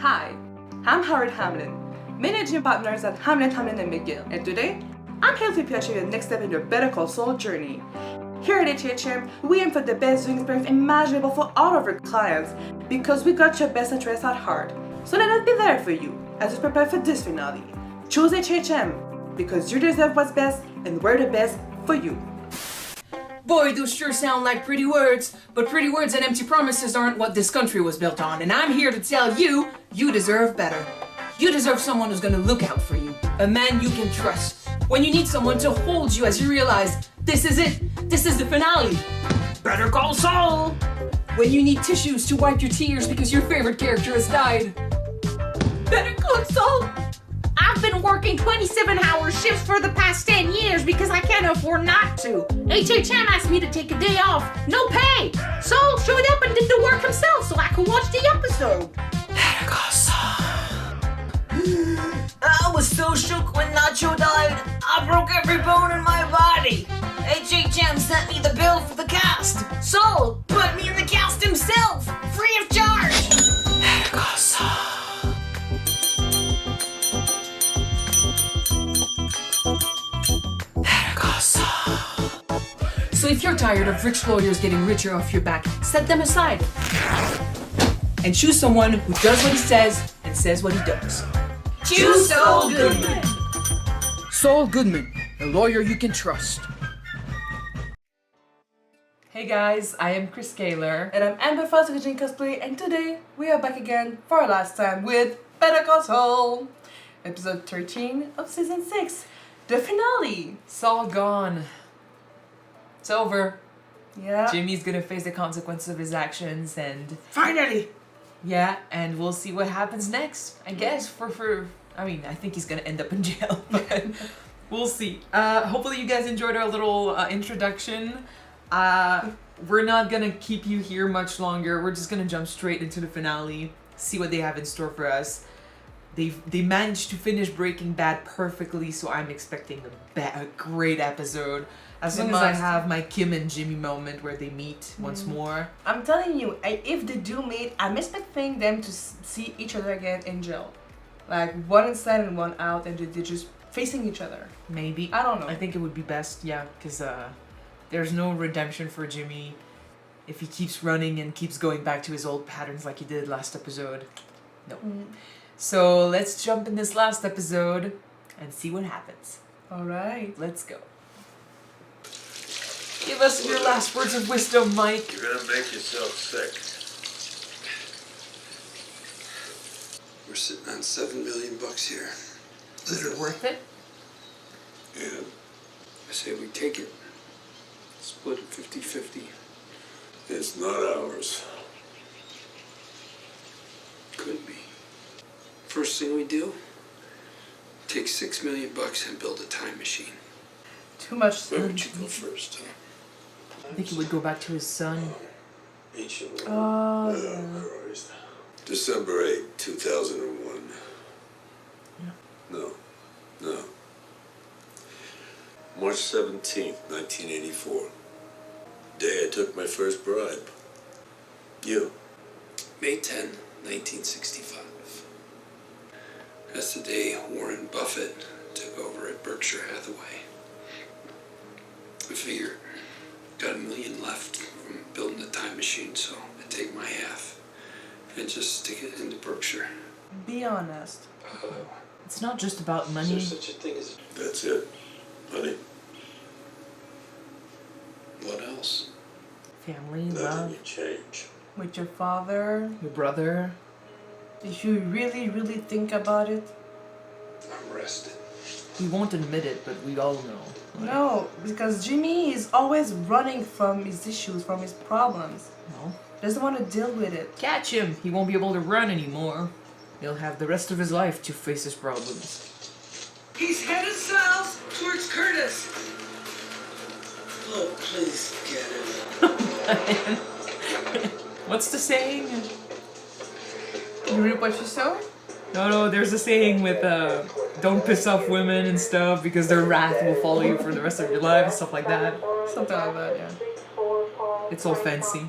Hi, I'm Howard Hamlin, managing partners at Hamlin and McGill, and today I'm here to push you the next step in your Better Call Saul journey. Here at HHM, we aim for the best viewing experience imaginable for all of our clients because we got your best interests at heart. So let us be there for you as you prepare for this finale. Choose HHM because you deserve what's best and we're the best for you. Boy, those sure sound like pretty words, but pretty words and empty promises aren't what this country was built on, and I'm here to tell you, you deserve better. You deserve someone who's gonna look out for you, a man you can trust. When you need someone to hold you as you realize, this is it, this is the finale. Better Call Saul! When you need tissues to wipe your tears because your favorite character has died. Better Call Saul! I've been working 27-hour shifts for the past 10 years because I can't afford not to. HHM asked me to take a day off, no pay. Saul showed up and did the work himself so I could watch the episode. Better Call Saul. I was so shook when Nacho died, I broke every bone in my body. HHM sent me the bill for the cast. Saul put me in the cast himself, free of charge. Better Call Saul. So if you're tired of rich lawyers getting richer off your back, set them aside. And choose someone who does what he says and says what he does. Choose Saul Goodman. Saul Goodman, a lawyer you can trust. Hey guys, I am Chris Kaler. And I'm Amber for Kyuujin cosplay, and today we are back again for our last time with Better Call Saul. Episode 13 of Season 6, the finale. Saul gone. It's over. Yeah. Jimmy's gonna face the consequences of his actions, and Finally! yeah, and we'll see what happens next. I guess I mean, I think he's gonna end up in jail, but we'll see. Hopefully you guys enjoyed our little introduction. We're not gonna keep you here much longer. We're just gonna jump straight into the finale, see what they have in store for us. They managed to finish Breaking Bad perfectly, so I'm expecting a great episode. As soon as I have my Kim and Jimmy moment where they meet once more. I'm telling you, if they do meet, I'm expecting them to see each other again in jail. Like, one inside and one out, and they're just facing each other. Maybe. I don't know. I think it would be best, yeah, because there's no redemption for Jimmy if he keeps running and keeps going back to his old patterns like he did last episode. No. So let's jump in this last episode and see what happens. Alright. Let's go. Give us your last words of wisdom, Mike. You're gonna make yourself sick. We're sitting on $7 million here. Is it worth it? Yeah. I say we take it. Split it 50-50. It's not ours. Could be. First thing we do, take $6 million and build a time machine. Too much Where time. would you go first, huh? I think he would go back to his son. Ancient Oh, Rome. Christ. December 8, 2001. No. March 17th, 1984. Day I took my first bribe. You. May 10, 1965. That's the day Warren Buffett took over at Berkshire Hathaway. I figure got $1 million left from building the time machine, so I take my half and just stick it into Berkshire. Be honest. It's not just about Is money. there such a thing as That's it. Honey, what else? Family, nothing love, you change. With your father. your brother. If you really, really think about it. I'm rested. He won't admit it, but we all know. No, because Jimmy is always running from his issues, from his problems. No. Doesn't want to deal with it. Catch him! He won't be able to run anymore. He'll have the rest of his life to face his problems. He's headed south towards Curtis. Oh, please get it. What's the saying? You read what you saw? No, there's a saying with don't piss off women and stuff because their wrath will follow you for the rest of your life and stuff like that. Something like that, yeah. It's all fancy.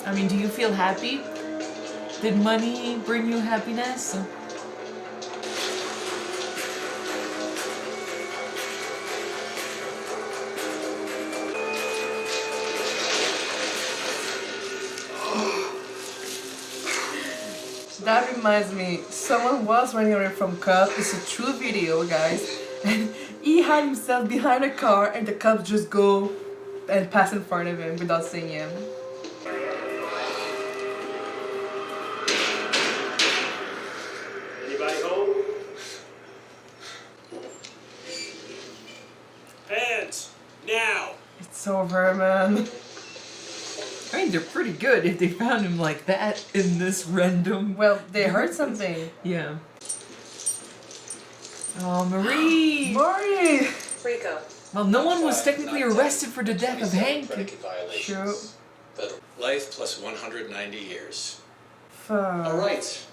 I mean, do you feel happy? Did money bring you happiness? That reminds me, someone was running away from cops. It's a true video, guys. And he had himself behind a car and the cops just go and pass in front of him without seeing him. Anybody home? Hands! Now! It's over, man. I mean, they're pretty good if they found him like that in this random... Well, they heard something. Yeah. Oh, Marie! Marie! Rico. Well, no one was technically arrested for the death of Hank. True. Life plus 190 years. Fuck. All right.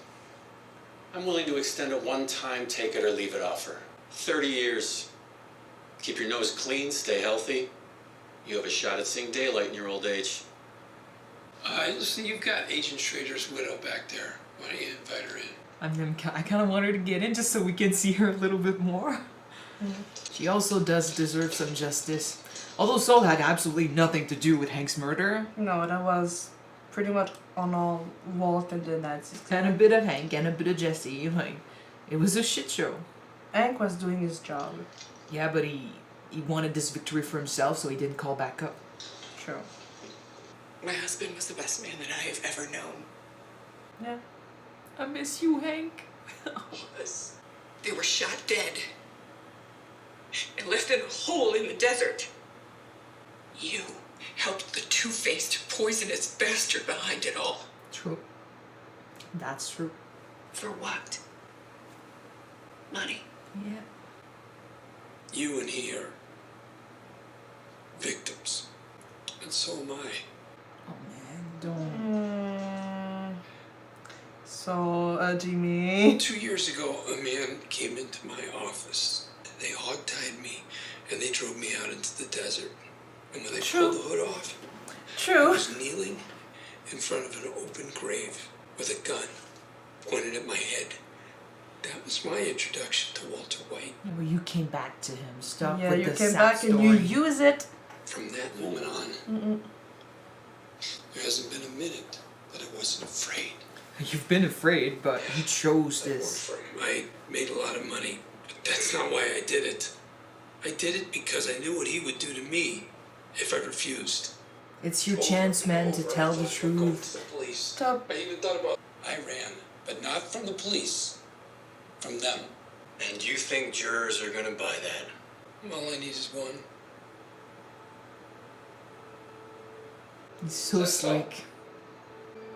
I'm willing to extend a one-time take it or leave it offer. 30 years. Keep your nose clean, stay healthy. You have a shot at seeing daylight in your old age. Listen, you've got Agent Schrader's widow back there. Why don't you invite her in? I kind of want her to get in just so we can see her a little bit more. She also does deserve some justice. Although Saul had absolutely nothing to do with Hank's murder. No, that was pretty much on all Walt and the Nazis. And a bit of Hank and a bit of Jesse. Like, it was a shit show. Hank was doing his job. Yeah, but he wanted this victory for himself, so he didn't call back up. True. My husband was the best man that I have ever known. Yeah. I miss you, Hank. They were shot dead and left in a hole in the desert. You helped the two-faced, poisonous bastard behind it all. True. That's true. For what? Money. Yeah. You and he are victims. And so am I. Oh man, don't. So, Jimmy. 2 years ago, a man came into my office. They hogtied me and they drove me out into the desert. And when they pulled the hood off, I True. was kneeling in front of an open grave with a gun pointed at my head. That was my introduction to Walter White. Well, you came back to him. Stop Yeah, with you the came sad back story. and you use it. From that moment on, there hasn't been a minute that I wasn't afraid. You've been afraid, but you chose I worked this. for him. I made a lot of money, but that's not why I did it. I did it because I knew what he would do to me if I refused. It's your chance, man, to tell the truth. The police. Stop. I even thought about. I ran, but not from the police. From them. And you think jurors are gonna buy that? All I need is one. He's so slick.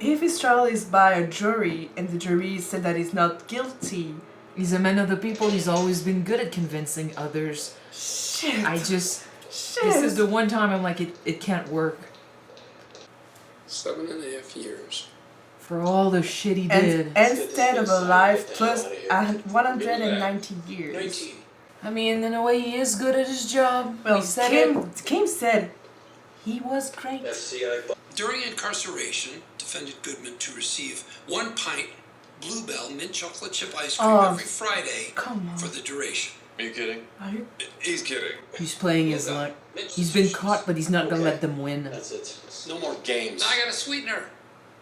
If his trial is by a jury and the jury said that he's not guilty, He's a man of the people. He's always been good at convincing others. shit. This Shit. is the one time I'm like, it can't work. 7.5 years. For all the shit he And did. instead of a life plus 190 years. 19. I mean, in a way, he is good at his job. Well, He said it. Kim said he was great. During incarceration, defendant Goodman to receive 1 pint Bluebell mint chocolate chip ice cream Oh, every Friday come on. for the duration. Are you kidding? Are you? He's kidding. He's playing his luck. He's been caught, but he's not gonna let them win. That's it. No more games. Now I got a sweetener.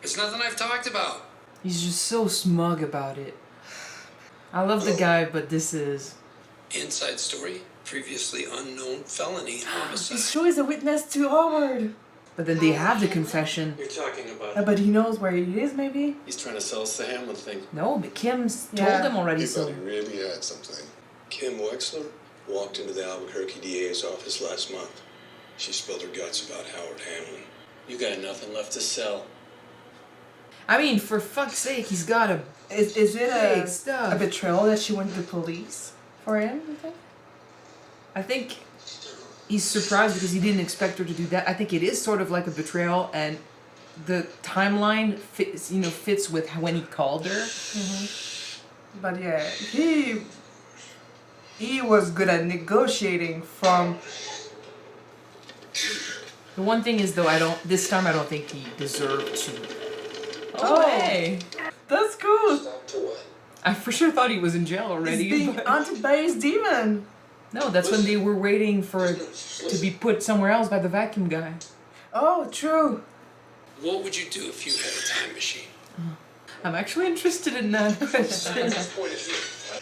It's nothing I've talked about. He's just so smug about it. I love the guy, but this is... Inside story, previously unknown felony homicide. He's sure he's a witness to Howard. But then they have the confession. You're talking about. But he knows where he is, maybe? He's trying to sell us the Hamlin thing. No, but Kim's Yeah. told him already, so... really had something. Kim Wexler walked into the Albuquerque DA's office last month. She spilled her guts about Howard Hamlin. You got nothing left to sell. I mean, for fuck's sake, he's got a... Is it Big stuff. a betrayal that she went to the police for him, you think? I think he's surprised because he didn't expect her to do that. I think it is sort of like a betrayal, and the timeline fits with when he called her. But yeah, he was good at negotiating from The one thing is though, this time I don't think he deserved to. Oh. Hey! That's cool. Stop to what? I for sure thought he was in jail already. He's being but- hunted by his demon. No, that's when they were waiting for it to be put somewhere else by the vacuum guy. Oh, true. What would you do if you had a time machine? I'm actually interested in that question.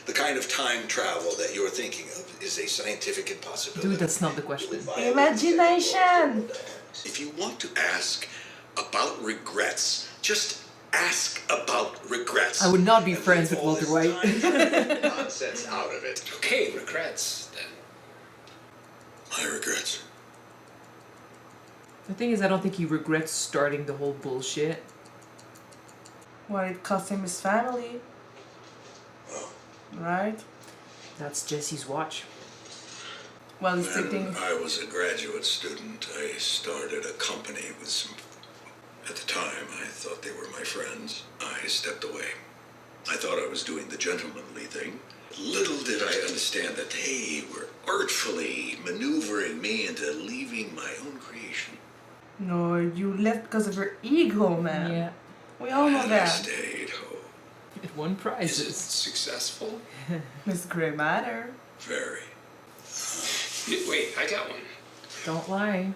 The kind of time travel that you're thinking of is a scientific impossibility. Dude, that's not the question. Imagination. If you want to ask about regrets, just ask about regrets. I would not be And friends leave with all Walter this White. time nonsense out of it. Okay, regrets then. My regrets. The thing is, I don't think he regrets starting the whole bullshit. Well, it cost him his family. Right? That's Jesse's watch. Well, he's When thinking. I was a graduate student, I started a company with some... At the time, I thought they were my friends. I stepped away. I thought I was doing the gentlemanly thing. Little did I understand that they were artfully maneuvering me into leaving my own creation. No, you left because of your ego, man. Yeah. We all know And I that. stayed. Oh, It won Is it prizes. successful? Miss Grey Matter. very. Wait, I got one. Don't lie.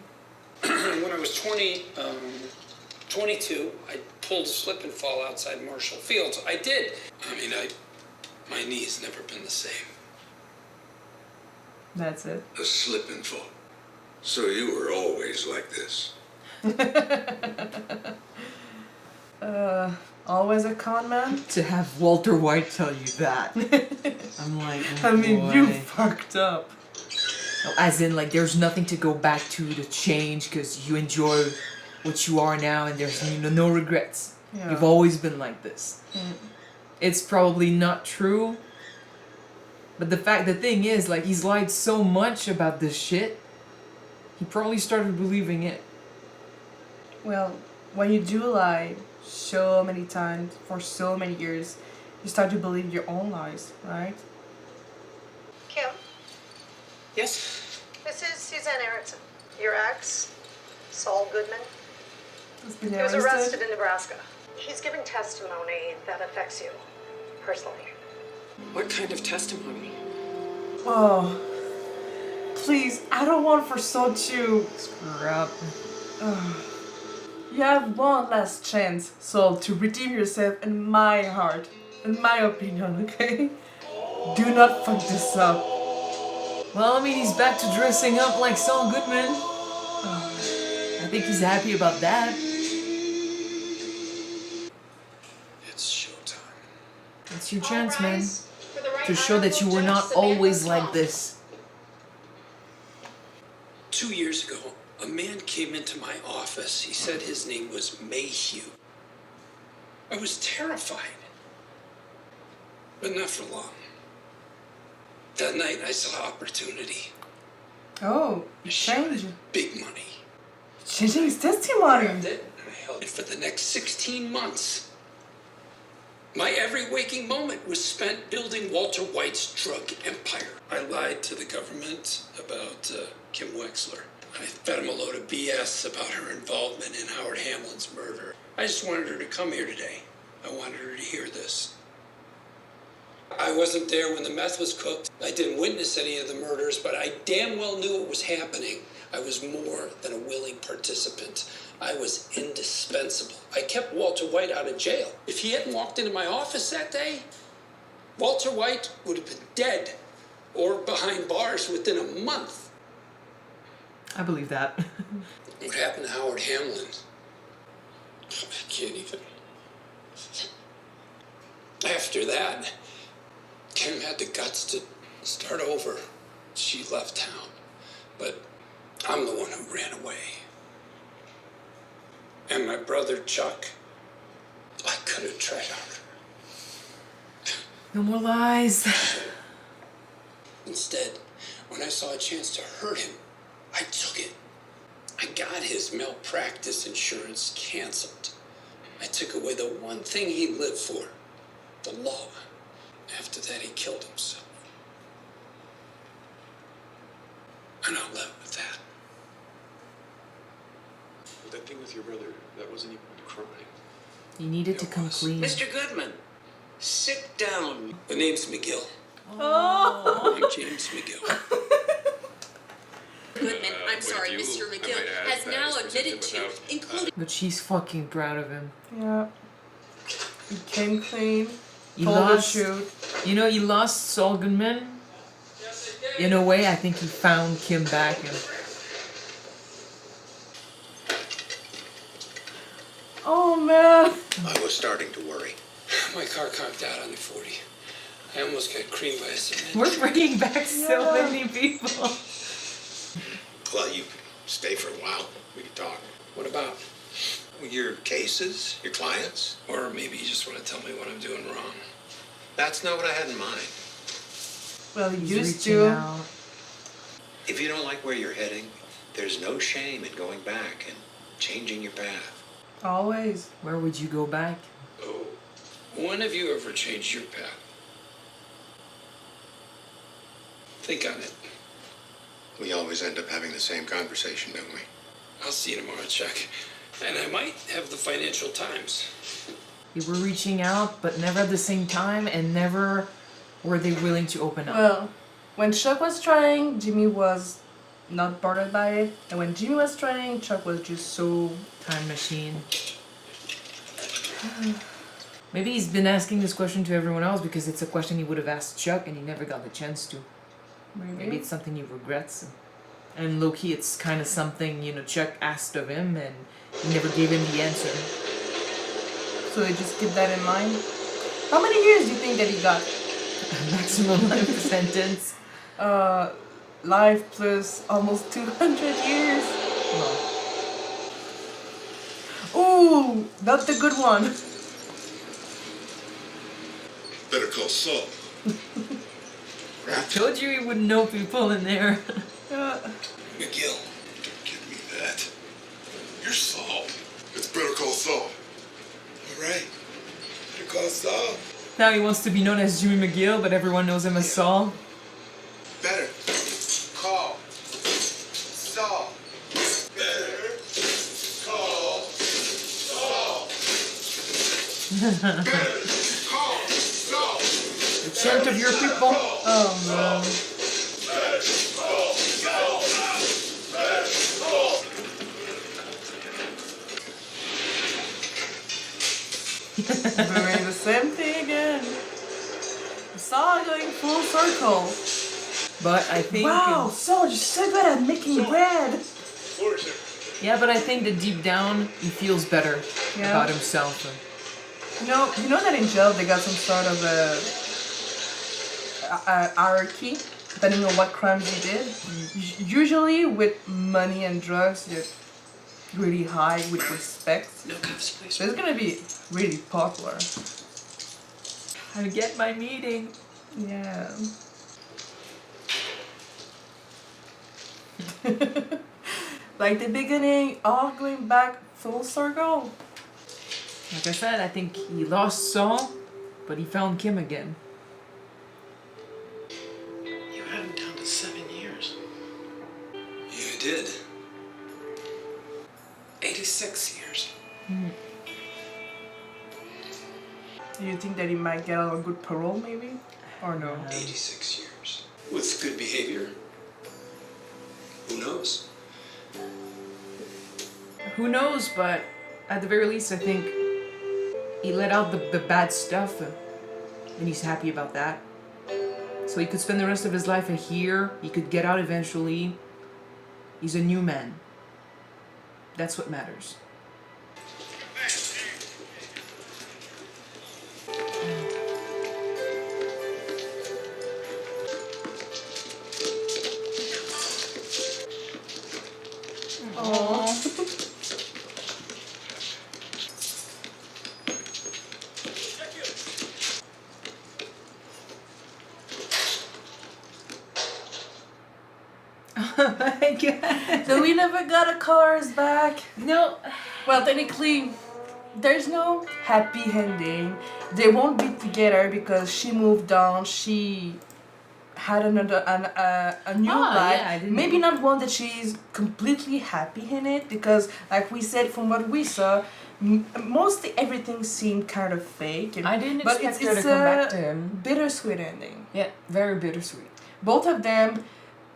When I was 22, I pulled a slip and fall outside Marshall Fields. I did. I mean, my knee's never been the same. That's it. A slip and fall. So you were always like this. Always a con man? To have Walter White tell you that. I'm like, oh I mean, boy. you fucked up. No, as in, like, there's nothing to go back to change because you enjoy what you are now and there's no regrets. Yeah. You've always been like this. It's probably not true. But the thing is, like, he's lied so much about this shit, he probably started believing it. Well, when you do lie so many times for so many years, you start to believe your own lies, right? Kim, Yes? this is Suzanne Erickson, your ex, Saul Goodman. He's been He was arrested. arrested in Nebraska. He's giving testimony that affects you personally. What kind of testimony? Oh, please, I don't want for Saul to. Screw up. You have one last chance, Saul, to redeem yourself in my heart, in my opinion, okay? Do not fuck this up. Well, I mean, he's back to dressing up like Saul Goodman. I think he's happy about that. It's showtime. It's your chance, man. For the right To show that you were honorable not Judge always Samantha like this. 2 years ago, a man came into my office. He said his name was Mayhew. I was terrified, but not for long. That night, I saw opportunity. Oh, I he shot changed. at big money. Changing his testimony. Grabbed it, and I held it for the next 16 months. My every waking moment was spent building Walter White's drug empire. I lied to the government about Kim Wexler. I fed him a load of BS about her involvement in Howard Hamlin's murder. I just wanted her to come here today. I wanted her to hear this. I wasn't there when the meth was cooked. I didn't witness any of the murders, but I damn well knew it was happening. I was more than a willing participant. I was indispensable. I kept Walter White out of jail. If he hadn't walked into my office that day, Walter White would have been dead or behind bars within a month. I believe that. What happened to Howard Hamlin? I can't even. After that, Kim had the guts to start over. She left town, but I'm the one who ran away. And my brother Chuck, I could have tried harder. No more lies. Instead, when I saw a chance to hurt him, I took it. I got his malpractice insurance canceled. I took away the one thing he lived for, the law. After that, he killed himself. And I'll live with that. That thing with your brother, that wasn't even a crime. You needed to come clean. Mr. Goodman, sit down. The name's McGill. Oh. I'm James McGill. Goodman, I'm sorry, Mr. McGill has now admitted to, including. But she's fucking proud of him. Yeah. He came clean. You told the lost. truth. You know, you lost Saul Goodman. In a way, I think he found Kim back. And oh man. I was starting to worry. My car conked out on the 40. I almost got creamed by a cement. we're bringing back so many people. Well, you can stay for a while. We can talk. What about? Your cases, your clients. Or maybe you just want to tell me what I'm doing wrong. That's not what I had in mind. Well, he He's used reaching to. out. If you don't like where you're heading, there's no shame in going back and changing your path. Always. Where would you go back? Oh, when have you ever changed your path? Think on it. We always end up having the same conversation, don't we? I'll see you tomorrow, Chuck. And I might have the Financial Times. They were reaching out, but never at the same time, and never were they willing to open up. Well, when Chuck was trying, Jimmy was not bothered by it. And when Jimmy was trying, Chuck was just so... Time machine. Maybe he's been asking this question to everyone else because it's a question he would have asked Chuck and he never got the chance to. Maybe it's something he regrets. And low-key, it's kind of something, you know, Chuck asked of him and he never gave him the answer. So they just keep that in mind. How many years do you think that he got? Maximum life sentence. Life plus almost 200 years. No. Ooh, that's the good one. Better call Saul. I told you he would know people in there. McGill. Don't give me that. You're Saul. It's Better Call Saul. All right. Better call Saul. Now he wants to be known as Jimmy McGill, but everyone knows him as Saul. Better call Saul. Better call Saul. Better call Saul. The chant of your people. Oh no. Better call Saul. Better call. Doing the same thing again. Saul going full circle. But I think... Wow, Saul, you're so good at making bread. Yeah, but I think that deep down, he feels better about himself. You know that in jail they got some sort of a hierarchy depending on what crimes you did. Usually with money and drugs, you're really high with respect. No cuffs, please. So it's gonna be really popular. I get my meeting. Yeah. Like the beginning, all going back full circle. Like I said, I think he lost Saul, but he found Kim again. You had him down to 7 years. Yeah, I did. 86 years. Do you think that he might get a good parole, maybe? Or no? 86 years. With good behavior. Who knows? Who knows, but at the very least, I think he let out the bad stuff, and he's happy about that. So he could spend the rest of his life here, he could get out eventually. He's a new man. That's what matters. Oh my god. So we never got a cars back. No. Well, technically, there's no happy ending. They won't be together because she moved on. She had a new life. Yeah, I didn't Maybe know. not one that she's completely happy in it, because like we said, from what we saw, mostly everything seemed kind of fake. I didn't but expect it's her to come back to him. Bittersweet ending. Yeah, very bittersweet. Both of them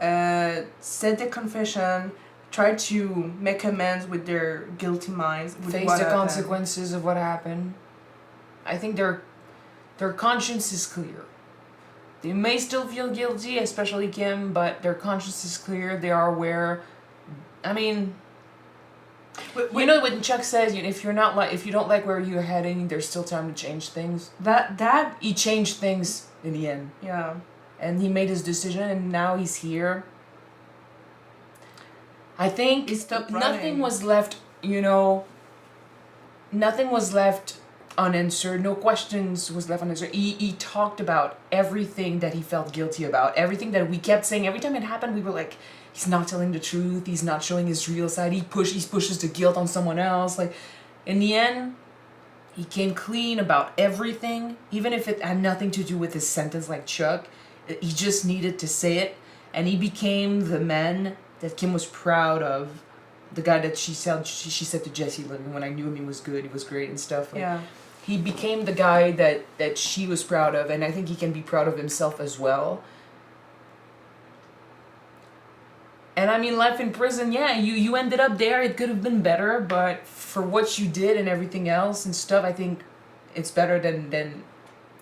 said their confession, tried to make amends with their guilty minds. With Face what the happened. consequences of what happened. I think their conscience is clear. They may still feel guilty, especially Kim, but their conscience is clear. They are aware. I mean, you know when Chuck says, if you don't like where you're heading, there's still time to change things. That he changed things in the end. Yeah. And he made his decision, and now he's here. I think nothing was left. Nothing was left unanswered. No questions was left unanswered. He talked about everything that he felt guilty about. Everything that we kept saying. Every time it happened, we were like, he's not telling the truth. He's not showing his real side. He pushes the guilt on someone else. Like, in the end, he came clean about everything. Even if it had nothing to do with his sentence like Chuck. He just needed to say it. And he became the man that Kim was proud of. The guy that she said to Jesse, like, when I knew him, he was good, he was great and stuff. Like, yeah. He became the guy that she was proud of, and I think he can be proud of himself as well. And I mean, life in prison, yeah, you ended up there. It could have been better, but for what you did and everything else and stuff, I think it's better than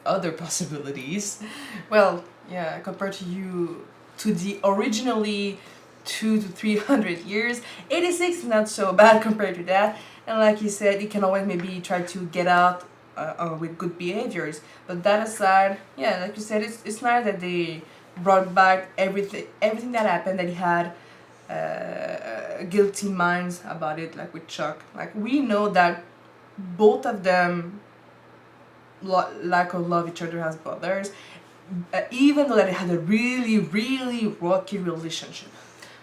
other possibilities. Well, yeah, compared to the originally 200 to 300 years, 86 is not so bad compared to that. And like you said, you can always maybe try to get out with good behaviors. But that aside, yeah, like you said, it's nice that they brought back everything that happened, that he had guilty minds about it, like with Chuck. Like, we know that both of them like or love each other as brothers, even though that they had a really, really rocky relationship.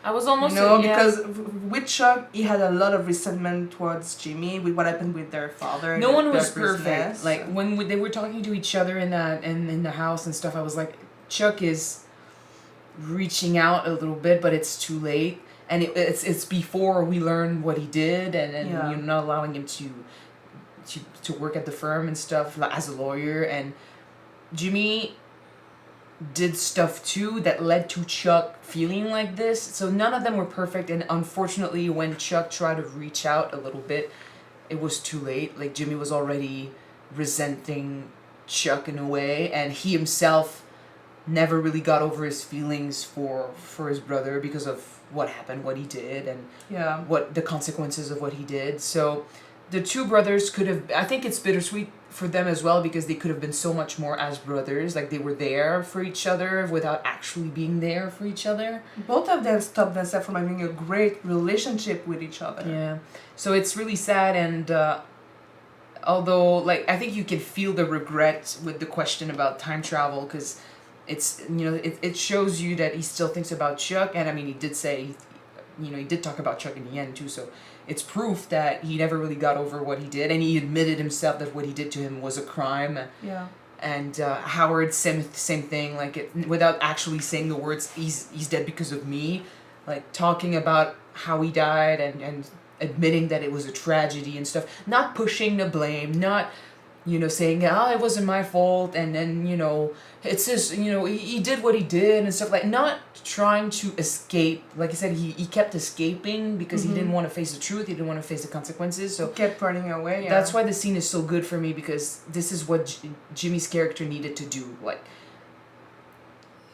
I was almost because with Chuck, he had a lot of resentment towards Jimmy with what happened with their father. No one was perfect. Like, when they were talking to each other in the house and stuff, I was like, Chuck is reaching out a little bit, but it's too late. And it's before we learn what he did, and Yeah. you're not allowing him to work at the firm and stuff, like, as a lawyer. And Jimmy did stuff too that led to Chuck feeling like this. So none of them were perfect, and unfortunately when Chuck tried to reach out a little bit, it was too late. Like, Jimmy was already resenting Chuck in a way, and he himself never really got over his feelings for his brother because of what happened, what he did, and yeah, what the consequences of what he did. So the two brothers could have, I think it's bittersweet for them as well, because they could have been so much more as brothers. Like, they were there for each other without actually being there for each other. Both of them stopped themselves from having a great relationship with each other. Yeah. So it's really sad, and although, like, I think you can feel the regret with the question about time travel, because it's, it shows you that he still thinks about Chuck. And I mean, he did say, he did talk about Chuck in the end too, so it's proof that he never really got over what he did, and he admitted himself that what he did to him was a crime. Yeah. And Howard, same thing, like, without actually saying the words, he's dead because of me, like, talking about how he died and admitting that it was a tragedy and stuff, not pushing the blame, not, saying, it wasn't my fault, and then, it's just, he did what he did and stuff, like, not trying to escape. Like I said, he kept escaping because he didn't want to face the truth, he didn't want to face the consequences, so he kept running away. Yeah. That's why the scene is so good for me, because this is what Jimmy's character needed to do. Like,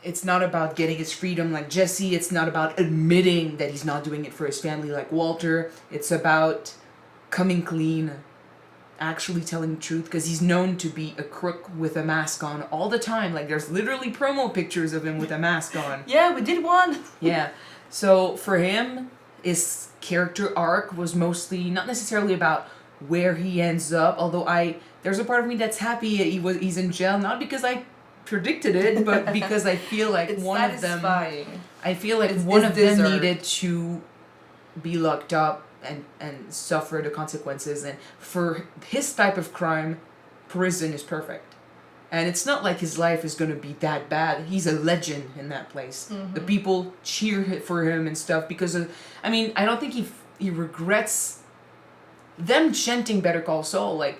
it's not about getting his freedom like Jesse, it's not about admitting that he's not doing it for his family like Walter, it's about coming clean, actually telling the truth, because he's known to be a crook with a mask on all the time. Like, there's literally promo pictures of him with a mask on. Yeah, we did one. Yeah. So for him, his character arc was mostly not necessarily about where he ends up, although there's a part of me that's happy he's in jail, not because I predicted it, but because I feel like one of them needed to be locked up and suffer the consequences, and for his type of crime, prison is perfect. And it's not like his life is going to be that bad. He's a legend in that place. Mhm. The people cheer for him and stuff because of, I mean, I don't think he regrets them chanting Better Call Saul. Like,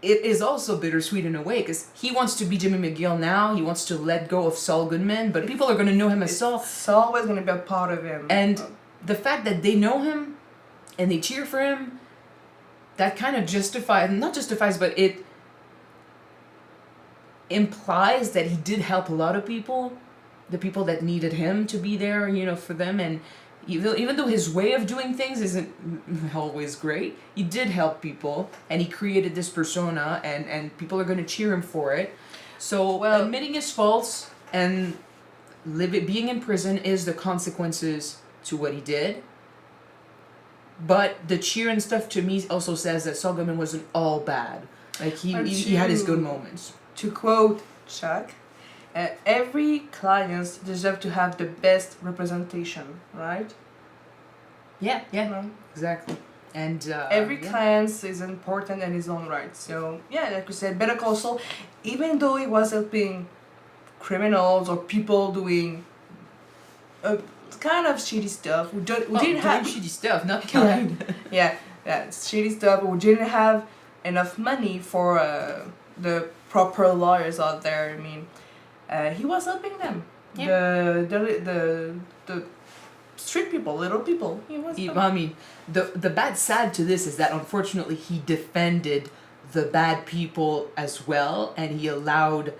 it is also bittersweet in a way because he wants to be Jimmy McGill now. He wants to let go of Saul Goodman, but people are going to know him as Saul. Saul was going to be a part of him. And the fact that they know him and they cheer for him, that kind of not justifies, but it implies that he did help a lot of people, the people that needed him to be there, you know, for them. And even though his way of doing things isn't always great, he did help people, and he created this persona, and people are going to cheer him for it. So admitting his faults and being in prison is the consequences to what he did. But the cheer and stuff to me also says that Saul Goodman wasn't all bad. Like he had his good moments. To quote Chuck, every client deserves to have the best representation, right? Yeah, exactly. And every client is important in his own right. So yeah, like you said, Better Call Saul, even though he was helping criminals or people doing kind of shitty stuff, we didn't have shitty stuff, not kind. yeah, it's shitty stuff. We didn't have enough money for the proper lawyers out there. I mean, he was helping them. Yeah. The street people, little people. He was. I mean, the bad side to this is that unfortunately he defended the bad people as well, and he allowed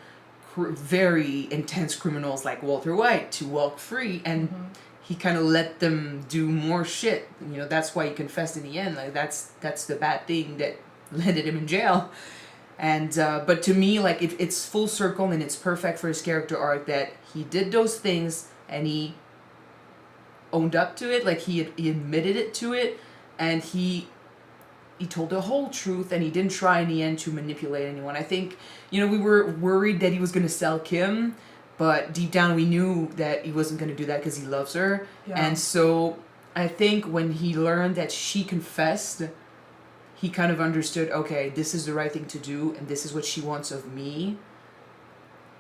very intense criminals like Walter White to walk free, and he kind of let them do more shit. You know, that's why he confessed in the end. Like that's the bad thing that landed him in jail. And but to me, like it's full circle and it's perfect for his character arc that he did those things and he owned up to it, like he admitted it to it, and he told the whole truth, and he didn't try in the end to manipulate anyone. I think, you know, we were worried that he was going to sell Kim, but deep down we knew that he wasn't going to do that because he loves her. Yeah. And so I think when he learned that she confessed, he kind of understood, okay, this is the right thing to do, and this is what she wants of me.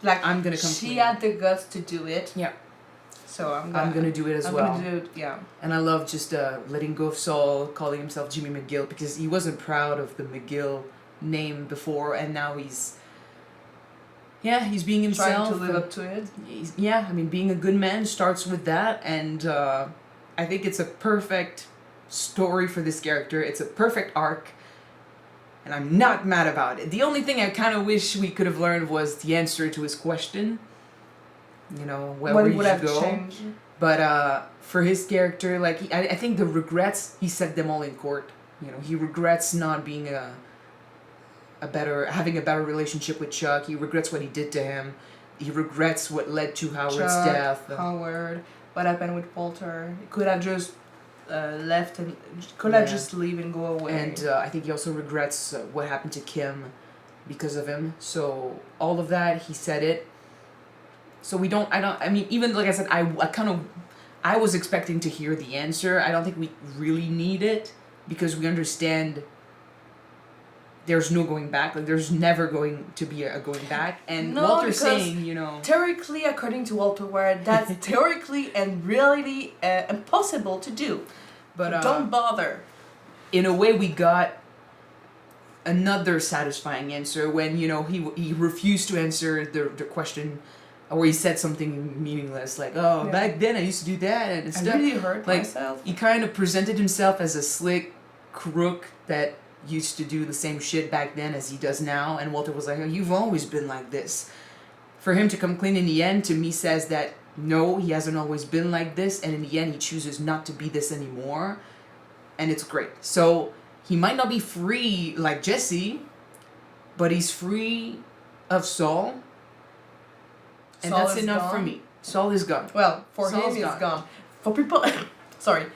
Like, I'm gonna come. She had the guts to do it. Yeah. So I'm gonna do it as well. I'm gonna do it, yeah. And I love just letting go of Saul, calling himself Jimmy McGill, because he wasn't proud of the McGill name before, and now he's being himself. Trying to live up to it. I mean, being a good man starts with that, and I think it's a perfect story for this character. It's a perfect arc, and I'm not mad about it. The only thing I kind of wish we could have learned was the answer to his question. You know, where you should go. Changed. But for his character, like I think the regrets, he said them all in court. You know, he regrets not being having a better relationship with Chuck. He regrets what he did to him. He regrets what led to Howard's death. Howard, what happened with Walter. He could have just left and just leave and go away. And I think he also regrets what happened to Kim because of him. So all of that, he said it. So I mean, even like I said, I was expecting to hear the answer. I don't think we really need it because we understand there's no going back. Like there's never going to be a going back. And Walter's saying, you know, theoretically, according to Walter White, that's theoretically and really impossible to do. But don't bother. In a way, we got another satisfying answer when, you know, he refused to answer the question, or he said something meaningless like, "Oh, back then I used to do that and stuff." I really hurt myself. He kind of presented himself as a slick crook that used to do the same shit back then as he does now, and Walter was like, "Oh, you've always been like this." For him to come clean in the end, to me, says that no, he hasn't always been like this, and in the end he chooses not to be this anymore, and it's great. So he might not be free like Jesse, but he's free of Saul, and Saul that's enough for me. Saul is gone. Well, for him, he's gone. For people, sorry,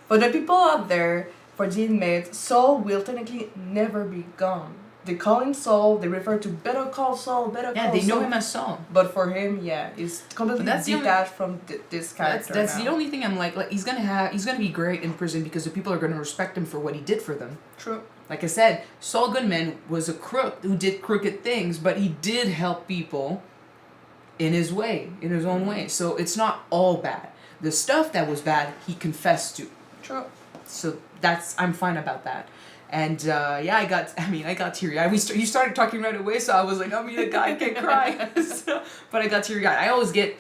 for the people out there, for the inmates, Saul will technically never be gone. They call him Saul. They refer to Better Call Saul. Yeah, they know him as Saul. But for him, he's completely detached from this character. That's the only thing I'm like he's gonna be great in prison because the people are gonna respect him for what he did for them. True. like I said, Saul Goodman was a crook who did crooked things, but he did help people in his way, in his own way. So it's not all bad. The stuff that was bad, he confessed to. True. So I'm fine about that. And yeah, I got teary-eyed. You started talking right away, so I was like, I can't cry. But I got teary-eyed. I always get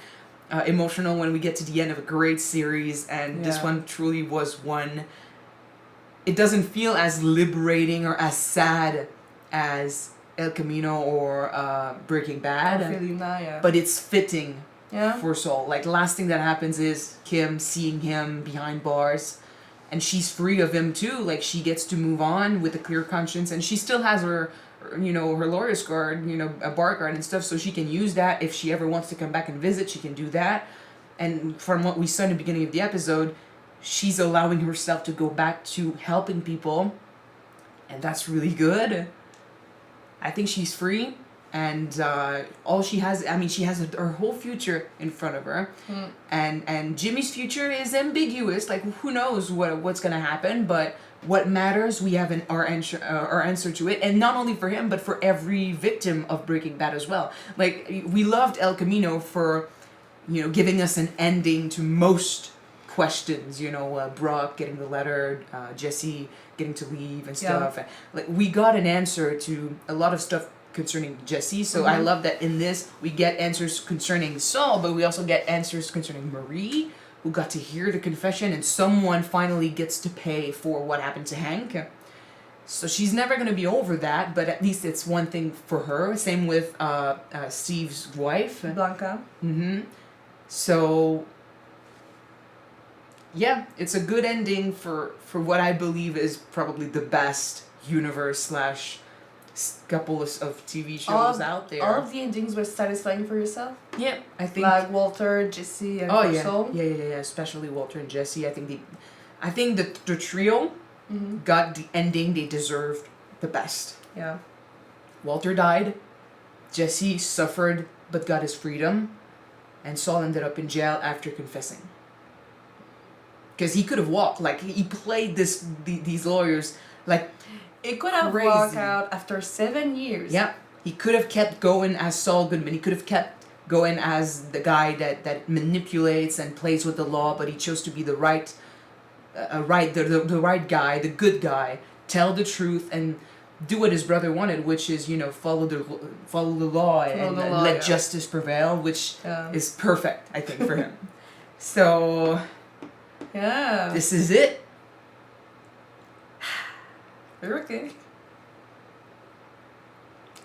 emotional when we get to the end of a great series, and this one truly was one. It doesn't feel as liberating or as sad as El Camino or Breaking Bad, but it's fitting for Saul. Like, the last thing that happens is Kim seeing him behind bars, and she's free of him too. Like, she gets to move on with a clear conscience, and she still has her lawyer's card, a bar card and stuff, so she can use that. If she ever wants to come back and visit, she can do that. And from what we saw in the beginning of the episode, she's allowing herself to go back to helping people, and that's really good. I think she's free, and all she has, she has her whole future in front of her, and Jimmy's future is ambiguous. Like, who knows what's gonna happen, but what matters, we have our answer to it, and not only for him, but for every victim of Breaking Bad as well. Like, we loved El Camino for, giving us an ending to most questions, Brock getting the letter, Jesse getting to leave and stuff. Like, we got an answer to a lot of stuff concerning Jesse, so I love that in this we get answers concerning Saul, but we also get answers concerning Marie, who got to hear the confession, and someone finally gets to pay for what happened to Hank. So she's never going to be over that, but at least it's one thing for her. Same with Steve's wife, Blanca. So yeah, it's a good ending for what I believe is probably the best universe / couple of TV shows out there. All of the endings were satisfying for yourself? Yeah, I think. Like Walter, Jesse, and Saul? Yeah, especially Walter and Jesse. I think the trio got the ending they deserved the best. Yeah. Walter died, Jesse suffered but got his freedom, and Saul ended up in jail after confessing. Because he could have walked, like, he played these lawyers like it could have crazy. Walked out after 7 years. Yeah, he could have kept going as Saul Goodman. He could have kept going as the guy that manipulates and plays with the law, but he chose to be the right guy, the good guy, tell the truth and do what his brother wanted, which is follow the law and let justice prevail, which is perfect, I think, for him. So. Yeah. This is it. Okay.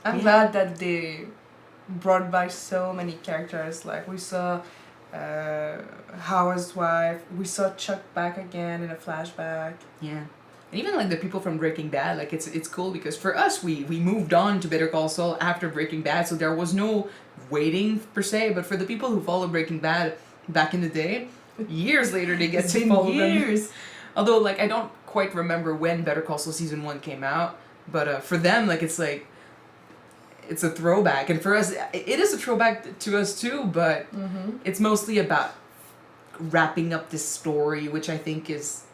I'm glad that they brought back so many characters. Like, we saw Howard's wife. We saw Chuck back again in a flashback. Yeah. And even like the people from Breaking Bad, like it's cool because for us we moved on to Better Call Saul after Breaking Bad, so there was no waiting per se. But for the people who followed Breaking Bad back in the day, years later they get to follow them. Although, like, I don't quite remember when Better Call Saul season 1 came out, but for them, like, it's a throwback, and for us it is a throwback to us too, but it's mostly about wrapping up this story, which I think it's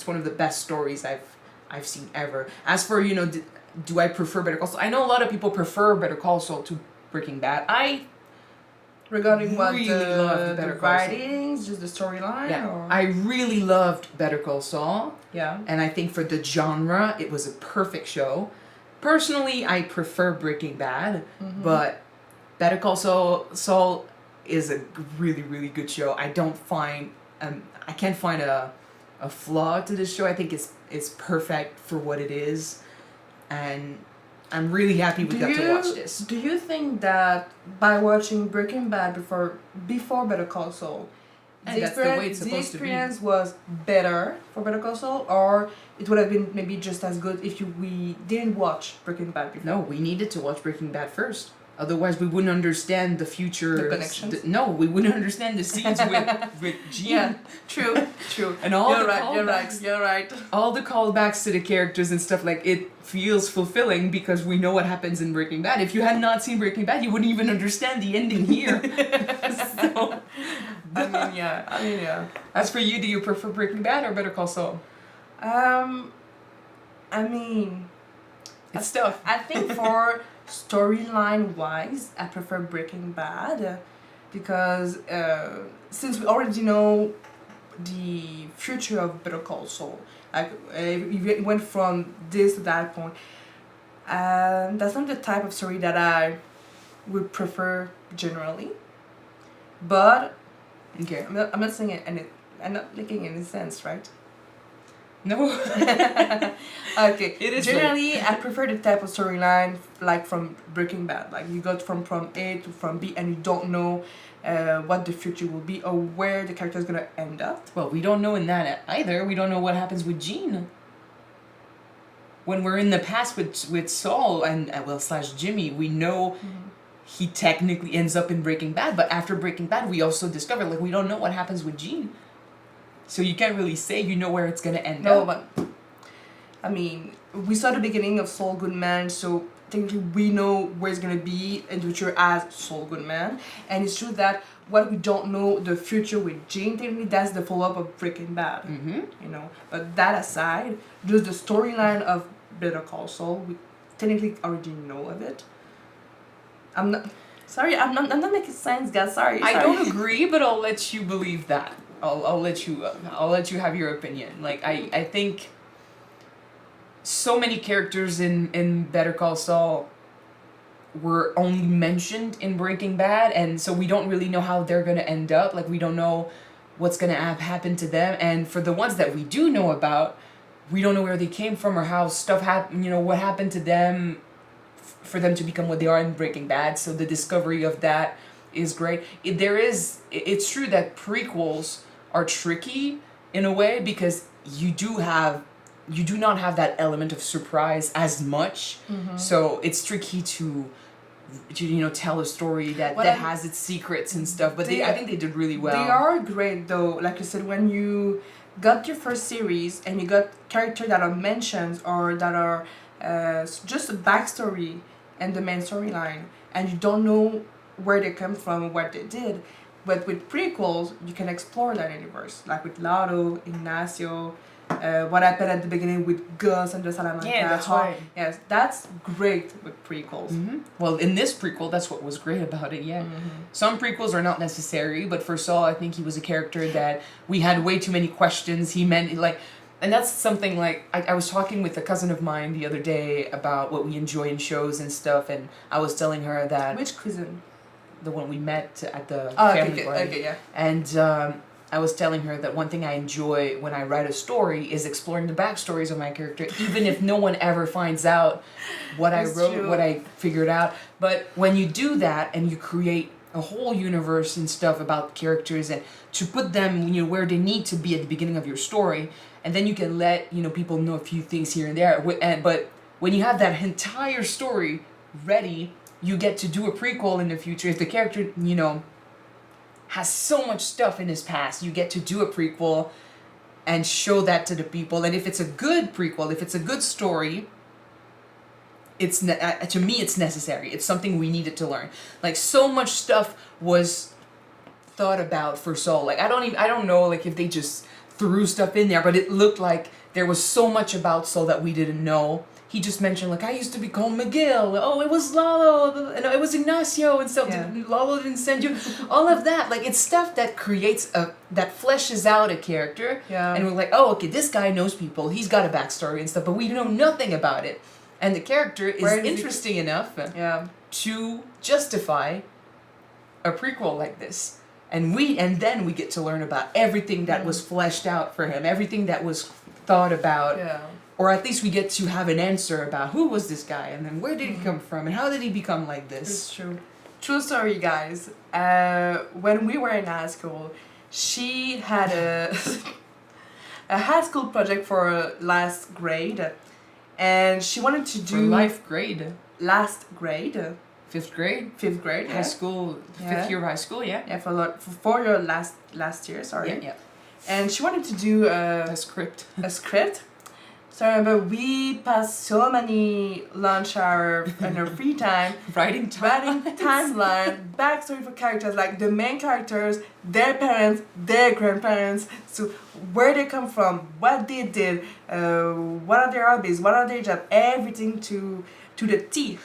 one of the best stories I've seen ever. As for do I prefer Better Call Saul? I know a lot of people prefer Better Call Saul to Breaking Bad. Regarding what really loved the writings, just the storyline? Yeah, or? I really loved Better Call Saul. Yeah. And I think for the genre, it was a perfect show. Personally, I prefer Breaking Bad, but Better Call Saul is a really, really good show. I can't find a flaw to this show. I think it's perfect for what it is, and I'm really happy we got to watch this. Do you think that by watching Breaking Bad before Better Call Saul, the experience was better for Better Call Saul, or it would have been maybe just as good if we didn't watch Breaking Bad before? No, we needed to watch Breaking Bad first. Otherwise, we wouldn't understand the future. The connections? No, we wouldn't understand the scenes with Gene. Yeah, true. And all you're right. All the callbacks to the characters and stuff, like, it feels fulfilling because we know what happens in Breaking Bad. If you had not seen Breaking Bad, you wouldn't even understand the ending here. So, I mean, yeah. As for you, do you prefer Breaking Bad or Better Call Saul? I mean, It's tough. I think for storyline wise, I prefer Breaking Bad because since we already know the future of Better Call Saul, like we went from this to that point. That's not the type of story that I would prefer generally, but okay, I'm not saying it, and I'm not making any sense, right? No. Okay. It is generally I prefer the type of storyline like from Breaking Bad. Like you got from A to from B, and you don't know what the future will be or where the character is gonna end up. Well, we don't know in that either. We don't know what happens with Gene. When we're in the past with Saul and / Jimmy, we know he technically ends up in Breaking Bad, but after Breaking Bad, we also discover like we don't know what happens with Gene. So you can't really say you know where it's gonna end up. No, but I mean, we saw the beginning of Saul Goodman, so technically we know where it's gonna be in the future as Saul Goodman. And it's true that what we don't know the future with Gene, technically that's the follow-up of Breaking Bad. You know. But that aside, just the storyline of Better Call Saul, we technically already know of it. I'm not making sense, guys. Sorry. I don't agree, but I'll let you believe that. I'll let you have your opinion. Like I think so many characters in Better Call Saul were only mentioned in Breaking Bad, and so we don't really know how they're gonna end up. Like we don't know what's gonna happen to them, and for the ones that we do know about, we don't know where they came from or how stuff happened. You know what happened to them for them to become what they are in Breaking Bad. So the discovery of that is great. It's true that prequels are tricky in a way because you do not have that element of surprise as much. So it's tricky to tell a story that has its secrets and stuff. But I think they did really well. They are great though. Like you said, when you got your first series and you got characters that are mentioned or that are just a backstory and the main storyline, and you don't know where they come from, what they did. But with prequels, you can explore that universe, like with Lado, Ignacio, what happened at the beginning with Gus and the Salamanca. Yeah, that's right. Yes, that's great with prequels. Well, in this prequel, that's what was great about it, yeah. Some prequels are not necessary, but for Saul, I think he was a character that we had way too many questions. He meant, like, and that's something, like, I was talking with a cousin of mine the other day about what we enjoy in shows and stuff, and I was telling her that... Which cousin? The one we met at the family party. Okay, yeah. And I was telling her that one thing I enjoy when I write a story is exploring the backstories of my character, even if no one ever finds out what I wrote, true. what I figured out. But when you do that and you create a whole universe and stuff about characters and to put them, where they need to be at the beginning of your story, and then you can let, people know a few things here and there. But when you have that entire story ready, you get to do a prequel in the future. If the character, has so much stuff in his past, you get to do a prequel and show that to the people. And if it's a good prequel, if it's a good story, it's to me it's necessary. It's something we needed to learn. Like so much stuff was thought about for Saul. Like I don't know like if they just threw stuff in there, but it looked like there was so much about Saul that we didn't know. He just mentioned, like, I used to be called Miguel. Oh, it was Lalo. And it was Ignacio and stuff. Yeah. Lalo didn't send you. All of that. Like, it's stuff that creates that fleshes out a character. Yeah. And we're like, oh, okay, this guy knows people. He's got a backstory and stuff. But we know nothing about it. And the character is interesting enough to justify a prequel like this. And then we get to learn about everything that was fleshed out for him. Everything that was thought about. Yeah. Or at least we get to have an answer about who was this guy and then where did he come from and how did he become like this. It's true. True story, guys. When we were in high school, she had a high school project for last grade. And she wanted to do... For life grade? Last grade. 5th grade? 5th grade, High school, 5th year of high school, yeah. Yeah, for your last year, sorry. Yeah. And she wanted to do a script. A script. So I remember we passed so many lunch hours in our free time writing timeline, backstory for characters, like the main characters, their parents, their grandparents, so where they come from, what they did, what are their hobbies, what are their jobs, everything to the T.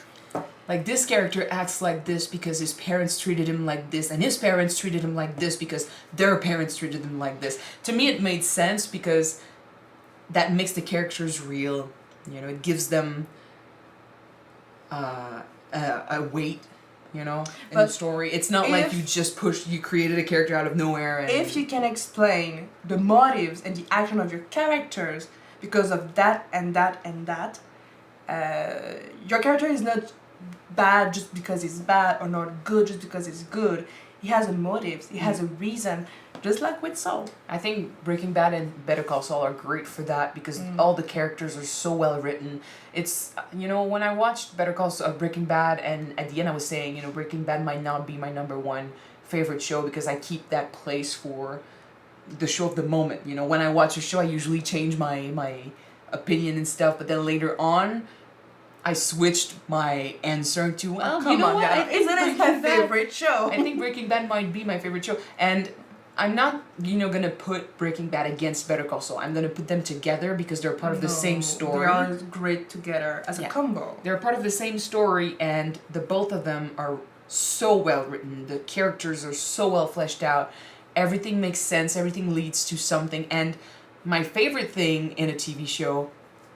Like, this character acts like this because his parents treated him like this, and his parents treated him like this because their parents treated him like this. To me, it made sense because that makes the characters real. You know, it gives them a weight, you know, in the story. It's not like you created a character out of nowhere. And if you can explain the motives and the action of your characters because of that and that and that, your character is not bad just because he's bad or not good just because he's good. He has a motive, he has a reason, just like with Saul. I think Breaking Bad and Better Call Saul are great for that because all the characters are so well written. It's, you know, when I watched Better Call Saul, Breaking Bad, and at the end I was saying, you know, Breaking Bad might not be my #1 favorite show because I keep that place for the show of the moment. You know, when I watch a show, I usually change my opinion and stuff, but then later on, I switched my answer to, well, you know what? Isn't it my favorite show? I think Breaking Bad might be my favorite show. And I'm not, you know, gonna put Breaking Bad against Better Call Saul. I'm gonna put them together because they're part of the same story. They are great together as a combo. They're part of the same story, and the both of them are so well written. The characters are so well fleshed out. Everything makes sense. Everything leads to something. And my favorite thing in a TV show,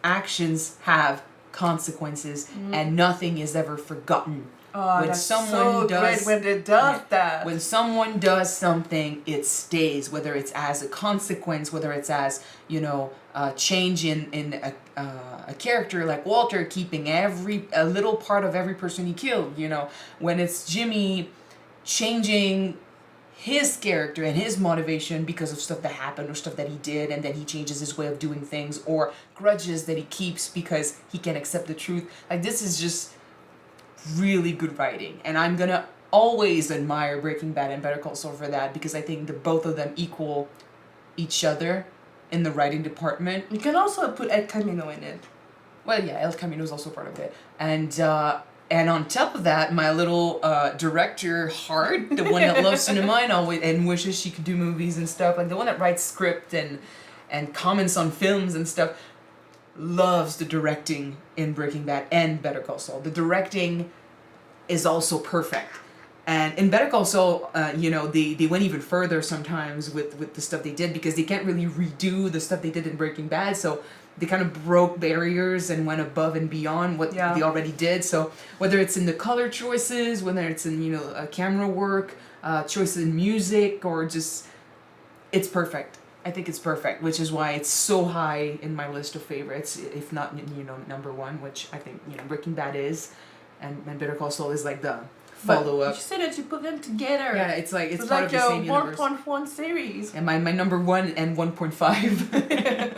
actions have consequences, and nothing is ever forgotten. Oh, that's so great when they does that. When someone does something, it stays, whether it's as a consequence, whether it's as, you know, change in a character like Walter keeping a little part of every person he killed, you know, when it's Jimmy changing his character and his motivation because of stuff that happened or stuff that he did, and then he changes his way of doing things, or grudges that he keeps because he can't accept the truth. Like, this is just really good writing, and I'm gonna always admire Breaking Bad and Better Call Saul for that because I think that both of them equal each other in the writing department. You can also put El Camino in it. Well, yeah, El Camino is also part of it, and on top of that, my little director heart, the one that loves cinema and wishes she could do movies and stuff, like the one that writes script and comments on films and stuff, loves the directing in Breaking Bad and Better Call Saul. The directing is also perfect. And in Better Call Saul, you know, they went even further sometimes with the stuff they did because they can't really redo the stuff they did in Breaking Bad, so they kind of broke barriers and went above and beyond what they already did. So whether it's in the color choices, whether it's in, you know, camera work, choices in music, or just, it's perfect. I think it's perfect, which is why it's so high in my list of favorites, if not, you know, #1, which I think, you know, Breaking Bad is, and Better Call Saul is like the follow-up. You said that you put them together. Yeah, it's like, it's part of the same universe. 1.1 series. And my #1 and 1.5.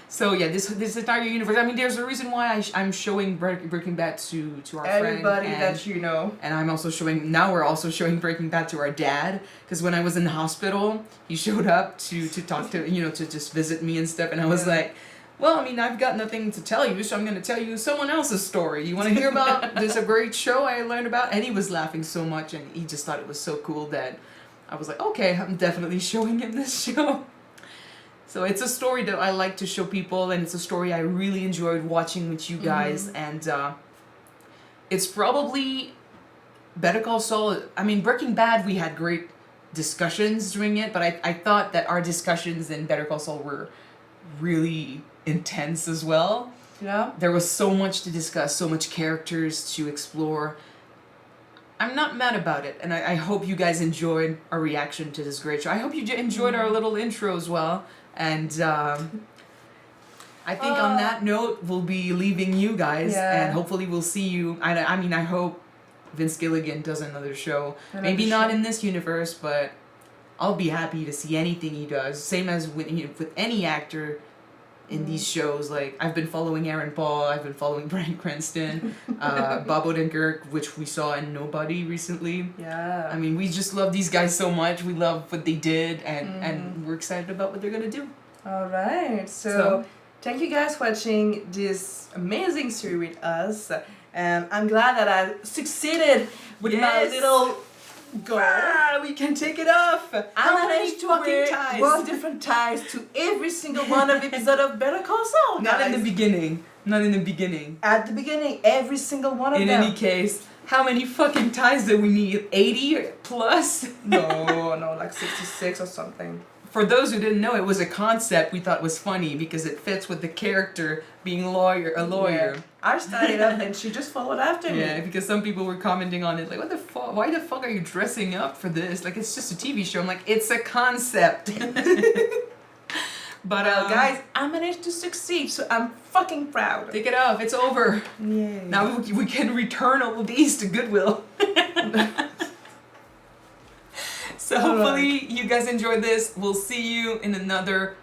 So yeah, this entire universe. I mean, there's a reason why I'm showing Breaking Bad to our everybody friend, that you know. And I'm also showing, now we're also showing Breaking Bad to our dad, because when I was in the hospital, he showed up to talk to, you know, to just visit me and stuff, and I was like, well, I mean, I've got nothing to tell you, so I'm going to tell you someone else's story. You want to hear about this a great show I learned about? And he was laughing so much, and he just thought it was so cool that I was like, okay, I'm definitely showing him this show. So it's a story that I like to show people, and it's a story I really enjoyed watching with you guys, and it's probably Better Call Saul. I mean, Breaking Bad, we had great discussions during it, but I thought that our discussions in Better Call Saul were really intense as well. Yeah. There was so much to discuss, so much characters to explore. I'm not mad about it, and I hope you guys enjoyed our reaction to this great show. I hope you enjoyed our little intro as well. And I think on that note, we'll be leaving you guys, and hopefully we'll see you. I mean, I hope Vince Gilligan does another show. Maybe not in this universe, but I'll be happy to see anything he does. Same as with any actor in these shows. Like, I've been following Aaron Paul, I've been following Bryan Cranston, Bob Odenkirk, which we saw in Nobody recently. Yeah. I mean, we just love these guys so much. We love what they did, and we're excited about what they're gonna do. All right. So Thank you guys for watching this amazing series with us. I'm glad that I succeeded with my little goal. We can take it off. I managed to wear different ties to every single one of episode of Better Call Saul. Not in the beginning. Not in the beginning. At the beginning, every single one of them. In any case, how many fucking ties do we need? 80 plus? No, like 66 or something. For those who didn't know, it was a concept we thought was funny because it fits with the character being a lawyer. Yeah. I started up and she just followed after me. Yeah, because some people were commenting on it like, what the fuck? Why the fuck are you dressing up for this? Like, it's just a TV show. I'm like, it's a concept. But guys, I managed to succeed, so I'm fucking proud. Take it off. It's over. Yay. Now we can return all of these to Goodwill. So hopefully you guys enjoyed this. We'll see you in another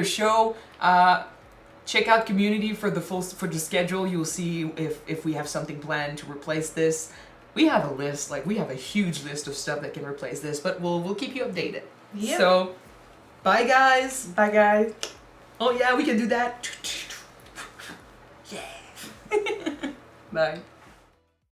show. Check out Community for the schedule. You'll see if we have something planned to replace this. We have a list, we have a huge list of stuff that can replace this, but we'll keep you updated. Yep. So bye guys. Bye guys. Oh yeah, we can do that. Yeah. Bye.